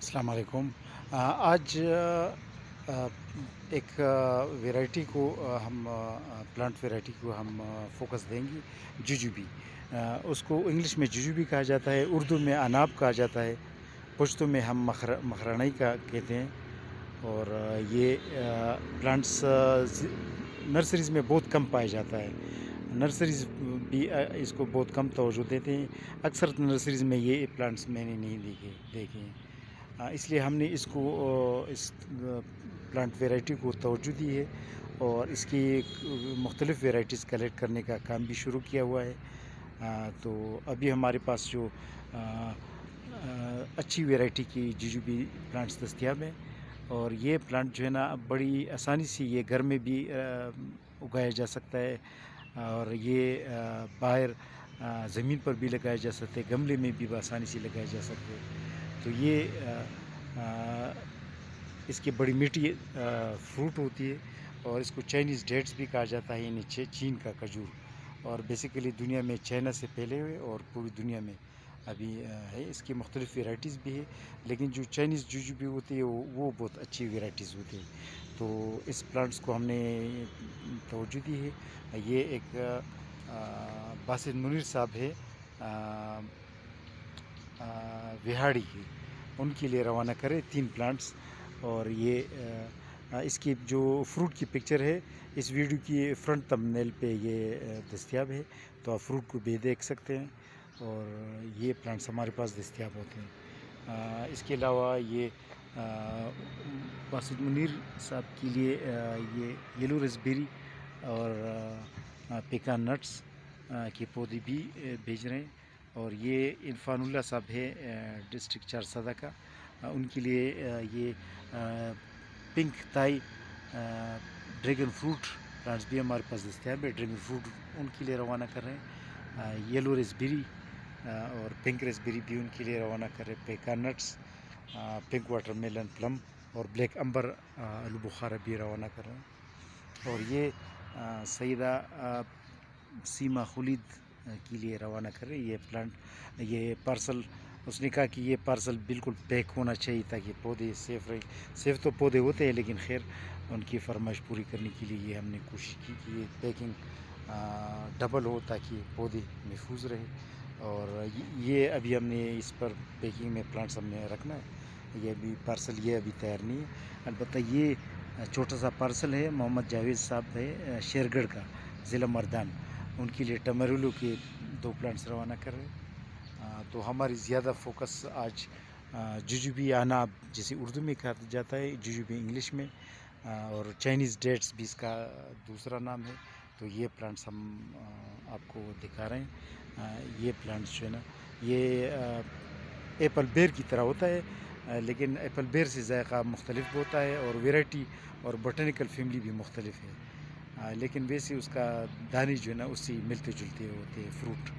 السلام علیکم۔ آج آ، ایک ویرائٹی کو ہم پلانٹ ویرائٹی کو ہم فوکس دیں گے، ججوبی۔ اس کو انگلش میں ججوبی کہا جاتا ہے، اردو میں اناب کہا جاتا ہے، پشتو میں ہم مخرانئی کا کہتے ہیں۔ اور یہ پلانٹس نرسریز میں بہت کم پایا جاتا ہے۔ نرسریز بھی اس کو بہت کم توجہ دیتے ہیں، اکثر نرسریز میں یہ پلانٹس میں نے نہیں دیکھے ہیں۔ اس لیے ہم نے اس کو اس پلانٹ ویرائٹی کو توجہ دی ہے، اور اس کی مختلف ویرائٹیز کلیکٹ کرنے کا کام بھی شروع کیا ہوا ہے۔ تو ابھی ہمارے پاس جو اچھی ویرائٹی کی ججوبی پلانٹس دستیاب ہیں، اور یہ پلانٹ جو ہے نا بڑی آسانی سے یہ گھر میں بھی اگایا جا سکتا ہے، اور یہ باہر زمین پر بھی لگایا جا سکتے، گملے میں بھی بآسانی سے لگایا جا سکتے۔ تو یہ اس کی بڑی میٹھی فروٹ ہوتی ہے، اور اس کو چائنیز ڈیٹس بھی کہا جاتا ہے، یعنی چین کا کھجور۔ اور بیسیکلی دنیا میں چائنا سے پہلے ہوئے اور پوری دنیا میں ابھی ہے۔ اس کی مختلف ویرائٹیز بھی ہے، لیکن جو چائنیز جوجو بھی ہوتی ہے وہ بہت اچھی ویرائٹیز ہوتی ہے۔ تو اس پلانٹس کو ہم نے توجہ دی ہے۔ یہ ایک باسط منیر صاحب ہے وہاڑی کی، ان کے لیے روانہ کرے 3 پلانٹس۔ اور یہ اس کی جو فروٹ کی پکچر ہے اس ویڈیو کی فرنٹ تمبنیل پہ یہ دستیاب ہے، تو آپ فروٹ کو بھی دیکھ سکتے ہیں، اور یہ پلانٹس ہمارے پاس دستیاب ہوتے ہیں۔ اس کے علاوہ یہ باسط منیر صاحب کے لیے یہ یلو رسبیری اور پیکان نٹس کے پودے بھی بھیج رہے ہیں۔ اور یہ عرفان اللہ صاحب ہے ڈسٹرکٹ چارسادہ کا، ان کے لیے یہ پنک تائی ڈریگن فروٹ پلانٹس بھی ہمارے پاس دستیاب ہے، ڈریگن فروٹ ان کے لیے روانہ کر رہے ہیں۔ یلو ریسبیری اور پنک ریسبیری بھی ان کے لیے روانہ کر رہے ہیں، پیکان نٹس، پنک واٹر میلن، پلم اور بلیک امبر آلو بخارا بھی روانہ کر رہے ہیں۔ اور یہ سیدہ سیما خلید کے لیے روانہ کر رہے ہیں یہ پلانٹ، یہ پارسل۔ اس نے کہا کہ یہ پارسل بالکل پیک ہونا چاہیے تاکہ پودے سیف رہیں۔ سیف تو پودے ہوتے ہیں، لیکن خیر ان کی فرمائش پوری کرنے کے لیے یہ ہم نے کوشش کی کہ یہ پیکنگ ڈبل ہو تاکہ پودے محفوظ رہے۔ اور یہ ابھی ہم نے اس پر پیکنگ میں پلانٹس ہم نے رکھنا ہے، یہ ابھی پارسل یہ ابھی تیار نہیں ہے۔ البتہ یہ چھوٹا سا پارسل ہے، محمد جاوید صاحب ہے شیرگڑھ کا، ضلع مردان، ان کے لیے ٹمرولو کے 2 پلانٹس روانہ کر رہے ہیں۔ تو ہماری زیادہ فوکس آج ججوبی اناب جسے اردو میں کہا جاتا ہے، ججوبی انگلش میں، اور چائنیز ڈیٹس بھی اس کا دوسرا نام ہے۔ تو یہ پلانٹس ہم آپ کو دکھا رہے ہیں۔ یہ پلانٹس جو ہے نا یہ ایپل بیئر کی طرح ہوتا ہے، لیکن ایپل بیئر سے ذائقہ مختلف ہوتا ہے، اور ویرائٹی اور بوٹینیکل فیملی بھی مختلف ہے، لیکن ویسے اس کا دانے جو ہے نا اس سے ملتے جلتے ہوتے ہیں فروٹ۔